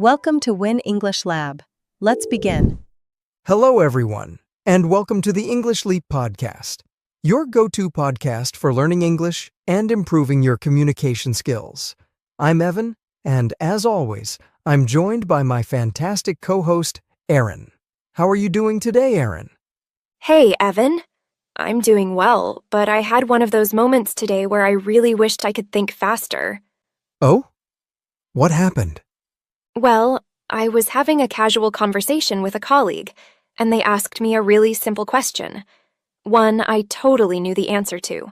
Welcome to Win English Lab. Let's begin. Hello, everyone, and welcome to the English Leap podcast, your go-to podcast for learning English and improving your communication skills. I'm Evan, and as always, I'm joined by my fantastic co-host, Erin. How are you doing today, Erin? Hey, Evan. I'm doing well, but I had one of those moments today where I really wished I could think faster. Oh? What happened? Well, I was having a casual conversation with a colleague, and they asked me a really simple question. One I totally knew the answer to.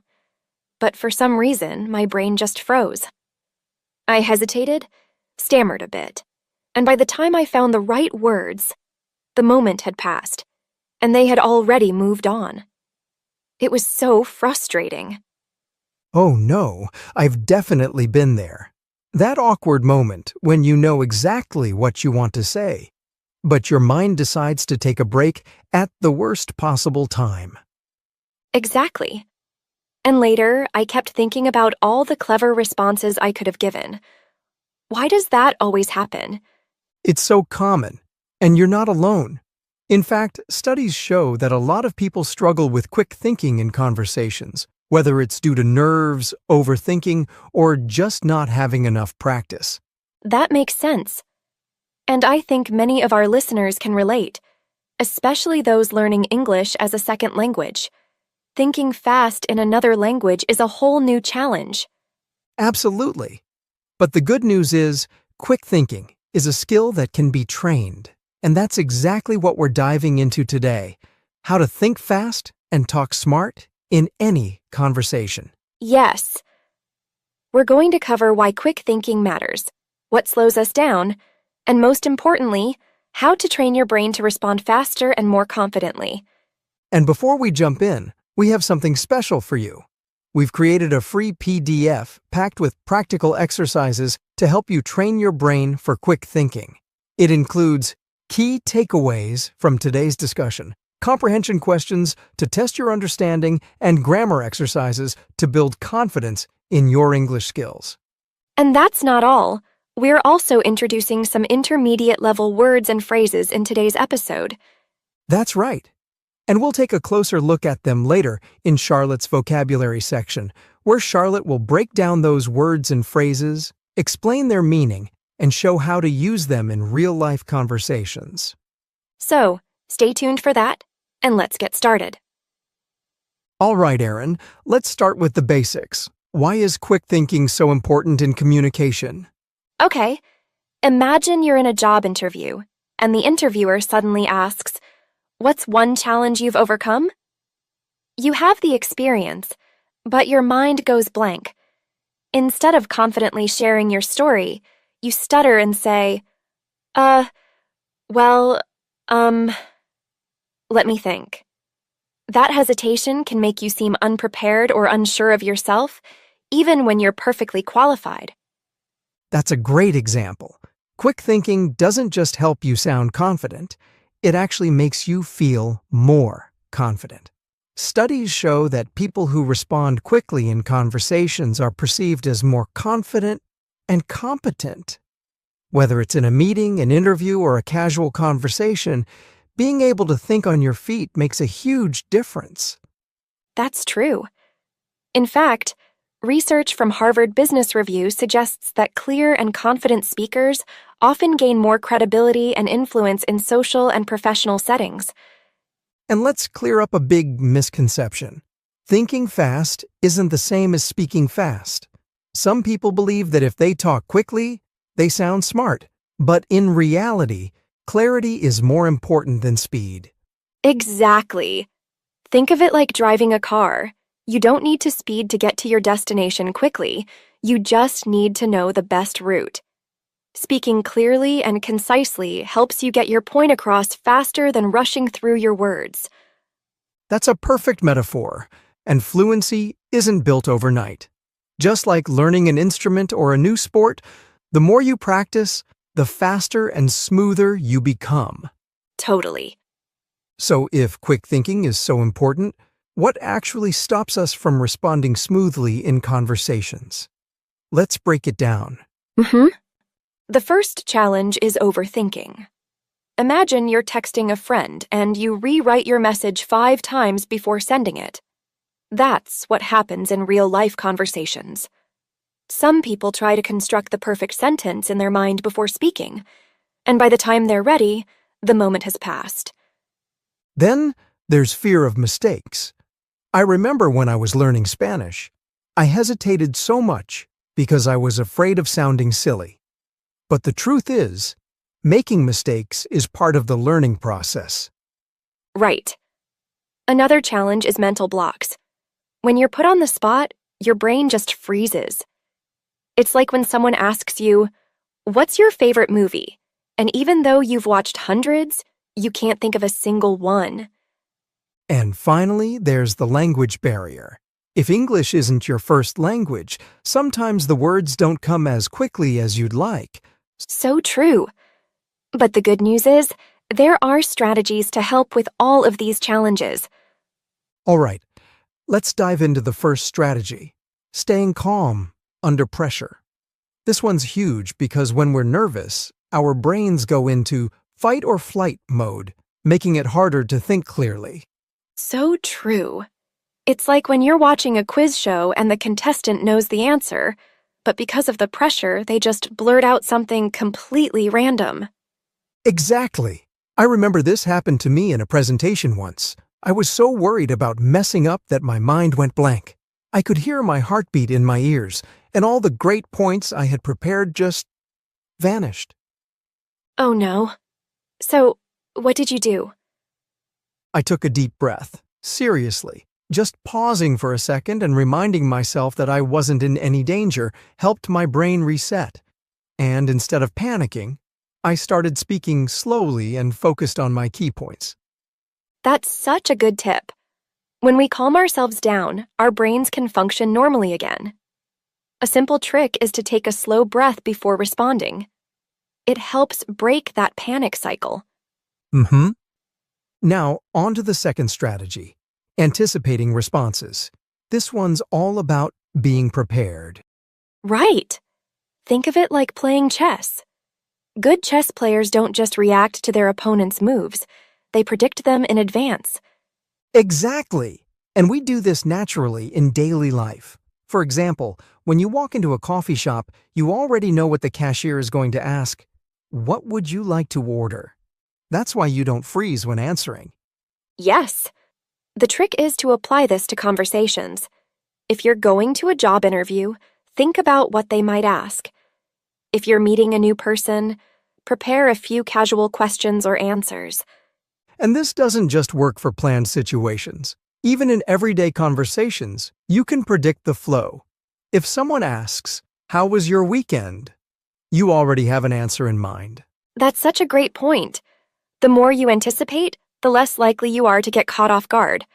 But for some reason, my brain just froze. I hesitated, stammered a bit, and by the time I found the right words, the moment had passed, and they had already moved on. It was so frustrating. Oh no, I've definitely been there. That awkward moment when you know exactly what you want to say, but your mind decides to take a break at the worst possible time. Exactly. And later, I kept thinking about all the clever responses I could have given. Why does that always happen? It's so common, and you're not alone. In fact, studies show that a lot of people struggle with quick thinking in conversations, whether it's due to nerves, overthinking, or just not having enough practice. That makes sense. And I think many of our listeners can relate, especially those learning English as a second language. Thinking fast in another language is a whole new challenge. Absolutely. But the good news is, quick thinking is a skill that can be trained. And that's exactly what we're diving into today: how to think fast and talk smart in any conversation. Yes. We're going to cover why quick thinking matters, what slows us down, and most importantly, how to train your brain to respond faster and more confidently. And before we jump in, we have something special for you. We've created a free PDF packed with practical exercises to help you train your brain for quick thinking. It includes key takeaways from today's discussion, comprehension questions to test your understanding, and grammar exercises to build confidence in your English skills. And that's not all. We're also introducing some intermediate-level words and phrases in today's episode. That's right. And we'll take a closer look at them later in Charlotte's vocabulary section, where Charlotte will break down those words and phrases, explain their meaning, and show how to use them in real-life conversations. So, stay tuned for that, and let's get started. All right, Erin, let's start with the basics. Why is quick thinking so important in communication? Okay, imagine you're in a job interview, and the interviewer suddenly asks, "What's one challenge you've overcome?" You have the experience, but your mind goes blank. Instead of confidently sharing your story, you stutter and say, well, let me think. That hesitation can make you seem unprepared or unsure of yourself, even when you're perfectly qualified. That's a great example. Quick thinking doesn't just help you sound confident, it actually makes you feel more confident. Studies show that people who respond quickly in conversations are perceived as more confident and competent. Whether it's in a meeting, an interview, or a casual conversation, being able to think on your feet makes a huge difference. That's true. In fact, research from Harvard Business Review suggests that clear and confident speakers often gain more credibility and influence in social and professional settings. And let's clear up a big misconception. Thinking fast isn't the same as speaking fast. Some people believe that if they talk quickly, they sound smart. But in reality, clarity is more important than speed. Exactly. Think of it like driving a car. You don't need to speed to get to your destination quickly. You just need to know the best route. Speaking clearly and concisely helps you get your point across faster than rushing through your words. That's a perfect metaphor, and fluency isn't built overnight. Just like learning an instrument or a new sport, the more you practice, the faster and smoother you become. Totally. So if quick thinking is so important, what actually stops us from responding smoothly in conversations? Let's break it down. The first challenge is overthinking. Imagine you're texting a friend and you rewrite your message 5 times before sending it. That's what happens in real-life conversations. Some people try to construct the perfect sentence in their mind before speaking, and by the time they're ready, the moment has passed. Then there's fear of mistakes. I remember when I was learning Spanish, I hesitated so much because I was afraid of sounding silly. But the truth is, making mistakes is part of the learning process. Right. Another challenge is mental blocks. When you're put on the spot, your brain just freezes. It's like when someone asks you, "What's your favorite movie?" And even though you've watched hundreds, you can't think of a single one. And finally, there's the language barrier. If English isn't your first language, sometimes the words don't come as quickly as you'd like. So true. But the good news is, there are strategies to help with all of these challenges. All right, let's dive into the first strategy, staying calm under pressure. This one's huge because when we're nervous, our brains go into fight or flight mode, making it harder to think clearly. So true. It's like when you're watching a quiz show and the contestant knows the answer, but because of the pressure, they just blurt out something completely random. Exactly. I remember this happened to me in a presentation once. I was so worried about messing up that my mind went blank. I could hear my heartbeat in my ears, and all the great points I had prepared just vanished. Oh no. So, what did you do? I took a deep breath, seriously. Just pausing for a second and reminding myself that I wasn't in any danger helped my brain reset. And instead of panicking, I started speaking slowly and focused on my key points. That's such a good tip. When we calm ourselves down, our brains can function normally again. A simple trick is to take a slow breath before responding. It helps break that panic cycle. Now, on to the second strategy, anticipating responses. This one's all about being prepared. Right. Think of it like playing chess. Good chess players don't just react to their opponent's moves, they predict them in advance. Exactly! And we do this naturally in daily life. For example, when you walk into a coffee shop, you already know what the cashier is going to ask. What would you like to order? That's why you don't freeze when answering. Yes. The trick is to apply this to conversations. If you're going to a job interview, think about what they might ask. If you're meeting a new person, prepare a few casual questions or answers. And this doesn't just work for planned situations. Even in everyday conversations, you can predict the flow. If someone asks, "How was your weekend?" you already have an answer in mind. That's such a great point. The more you anticipate, the less likely you are to get caught off guard.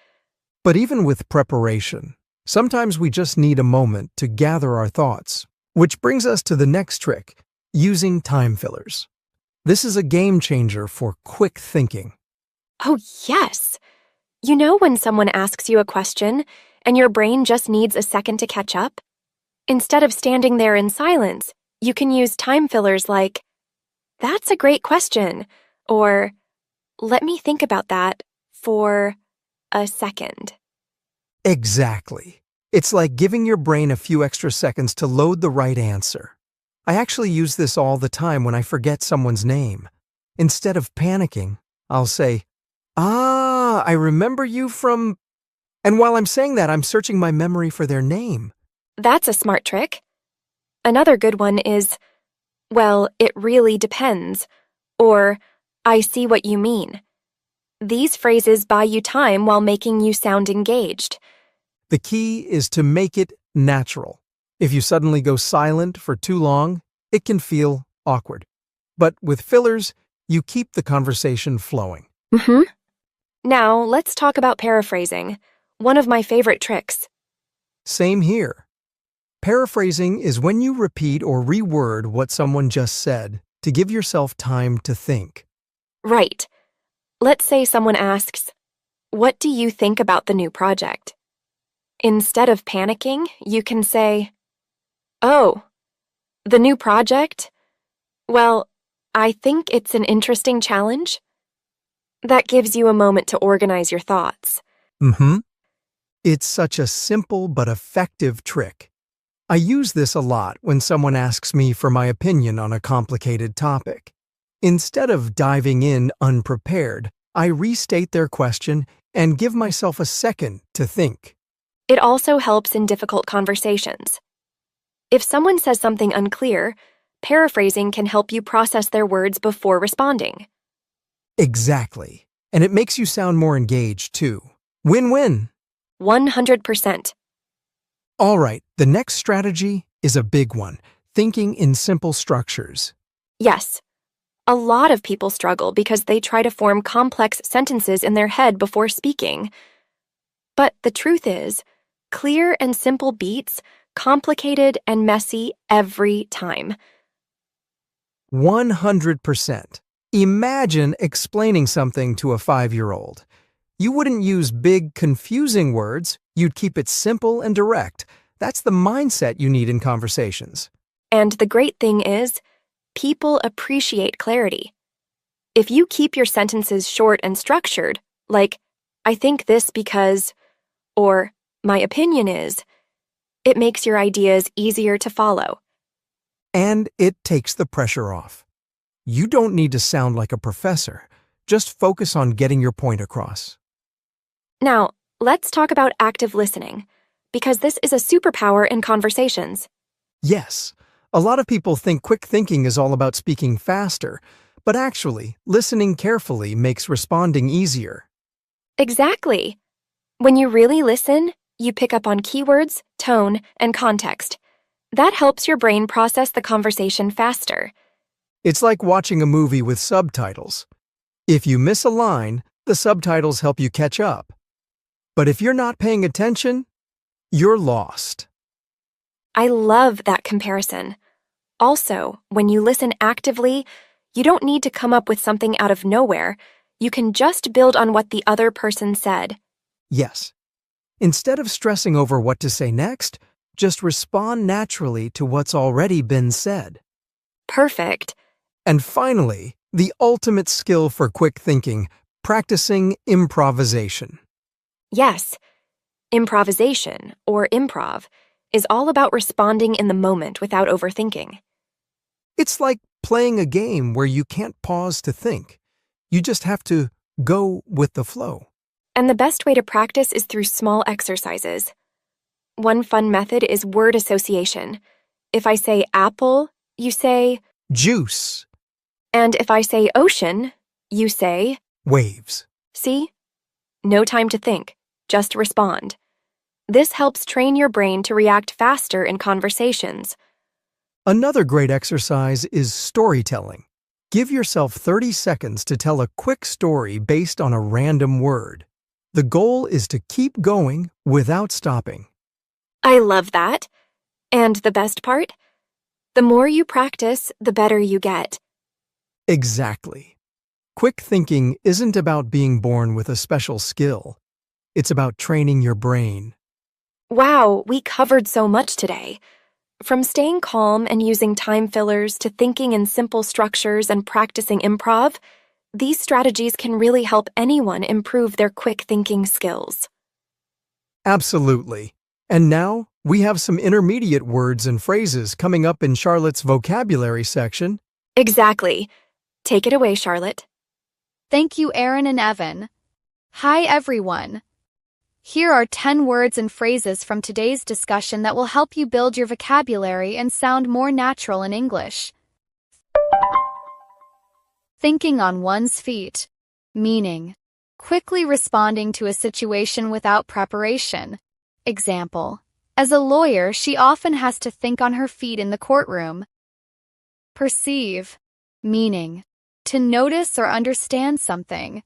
But even with preparation, sometimes we just need a moment to gather our thoughts. Which brings us to the next trick, using time fillers. This is a game changer for quick thinking. Oh, yes. You know when someone asks you a question and your brain just needs a second to catch up? Instead of standing there in silence, you can use time fillers like, "That's a great question," or "Let me think about that for a second." Exactly. It's like giving your brain a few extra seconds to load the right answer. I actually use this all the time when I forget someone's name. Instead of panicking, I'll say, I remember you from... And while I'm saying that, I'm searching my memory for their name. That's a smart trick. Another good one is, "Well, it really depends," or "I see what you mean." These phrases buy you time while making you sound engaged. The key is to make it natural. If you suddenly go silent for too long, it can feel awkward. But with fillers, you keep the conversation flowing. Now, let's talk about paraphrasing, one of my favorite tricks. Same here. Paraphrasing is when you repeat or reword what someone just said to give yourself time to think. Right. Let's say someone asks, "What do you think about the new project?" Instead of panicking, you can say, "Oh, the new project? Well, I think it's an interesting challenge. That gives you a moment to organize your thoughts. Mm-hmm. It's such a simple but effective trick. I use this a lot when someone asks me for my opinion on a complicated topic. Instead of diving in unprepared, I restate their question and give myself a second to think. It also helps in difficult conversations. If someone says something unclear, paraphrasing can help you process their words before responding. Exactly. And it makes you sound more engaged, too. Win-win. 100%. All right, the next strategy is a big one, thinking in simple structures. Yes. A lot of people struggle because they try to form complex sentences in their head before speaking. But the truth is, clear and simple beats complicated and messy every time. 100%. Imagine explaining something to a 5-year-old. You wouldn't use big, confusing words. You'd keep it simple and direct. That's the mindset you need in conversations. And the great thing is, people appreciate clarity. If you keep your sentences short and structured, like, I think this because, or my opinion is, it makes your ideas easier to follow. And it takes the pressure off. You don't need to sound like a professor. Just focus on getting your point across. Now, let's talk about active listening, because this is a superpower in conversations. Yes, a lot of people think quick thinking is all about speaking faster, but actually, listening carefully makes responding easier. Exactly. When you really listen, you pick up on keywords, tone, and context. That helps your brain process the conversation faster. It's like watching a movie with subtitles. If you miss a line, the subtitles help you catch up. But if you're not paying attention, you're lost. I love that comparison. Also, when you listen actively, you don't need to come up with something out of nowhere. You can just build on what the other person said. Yes. Instead of stressing over what to say next, just respond naturally to what's already been said. Perfect. And finally, the ultimate skill for quick thinking, practicing improvisation. Yes, improvisation, or improv, is all about responding in the moment without overthinking. It's like playing a game where you can't pause to think. You just have to go with the flow. And the best way to practice is through small exercises. One fun method is word association. If I say apple, you say, Juice. and if I say ocean, you say, Waves. see? No time to think, just respond. This helps train your brain to react faster in conversations. Another great exercise is storytelling. Give yourself 30 seconds to tell a quick story based on a random word. The goal is to keep going without stopping. I love that. And the best part? The more you practice, the better you get. Exactly. Quick thinking isn't about being born with a special skill. It's about training your brain. Wow, we covered so much today. From staying calm and using time fillers to thinking in simple structures and practicing improv, these strategies can really help anyone improve their quick thinking skills. Absolutely. And now, we have some intermediate words and phrases coming up in Charlotte's vocabulary section. Exactly. Take it away, Charlotte. Thank you, Aaron and Evan. Hi, everyone. Here are 10 words and phrases from today's discussion that will help you build your vocabulary and sound more natural in English. Thinking on one's feet. Meaning, quickly responding to a situation without preparation. Example, as a lawyer, she often has to think on her feet in the courtroom. Perceive. Meaning, to notice or understand something.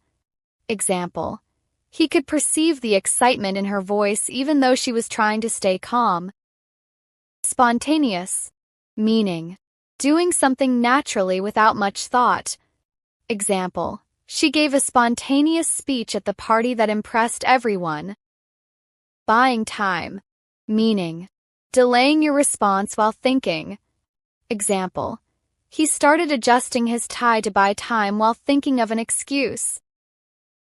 Example, he could perceive the excitement in her voice even though she was trying to stay calm. Spontaneous. Meaning, doing something naturally without much thought. Example, she gave a spontaneous speech at the party that impressed everyone. Buying time. Meaning, delaying your response while thinking. Example, He started adjusting his tie to buy time while thinking of an excuse.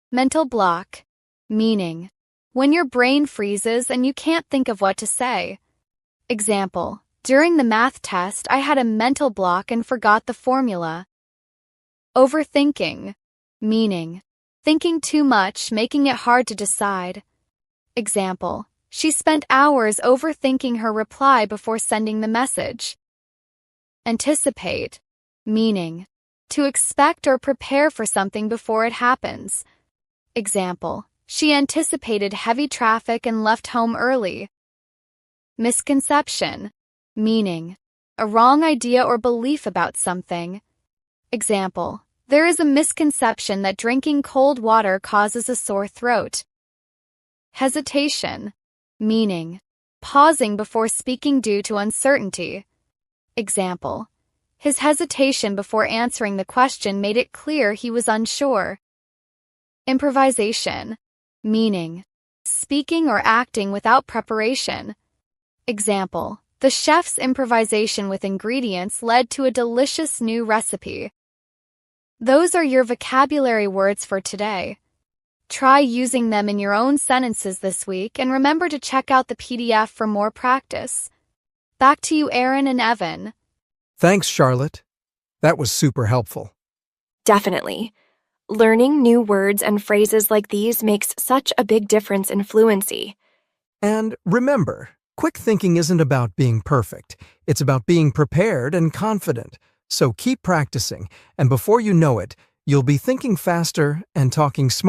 Mental block. Meaning, when your brain freezes and you can't think of what to say. Example, during the math test, I had a mental block and forgot the formula. Overthinking. Meaning, thinking too much, making it hard to decide. Example, she spent hours overthinking her reply before sending the message. Anticipate. Meaning, to expect or prepare for something before it happens. Example, she anticipated heavy traffic and left home early. Misconception. Meaning, a wrong idea or belief about something. Example, there is a misconception that drinking cold water causes a sore throat. Hesitation. Meaning, pausing before speaking due to uncertainty. Example, his hesitation before answering the question made it clear he was unsure. Improvisation. Meaning, speaking or acting without preparation. Example, the chef's improvisation with ingredients led to a delicious new recipe. Those are your vocabulary words for today. Try using them in your own sentences this week and remember to check out the PDF for more practice. Back to you, Aaron and Evan. Thanks, Charlotte. That was super helpful. Definitely. Learning new words and phrases like these makes such a big difference in fluency. And remember, quick thinking isn't about being perfect. It's about being prepared and confident. So keep practicing, and before you know it, you'll be thinking faster and talking smarter.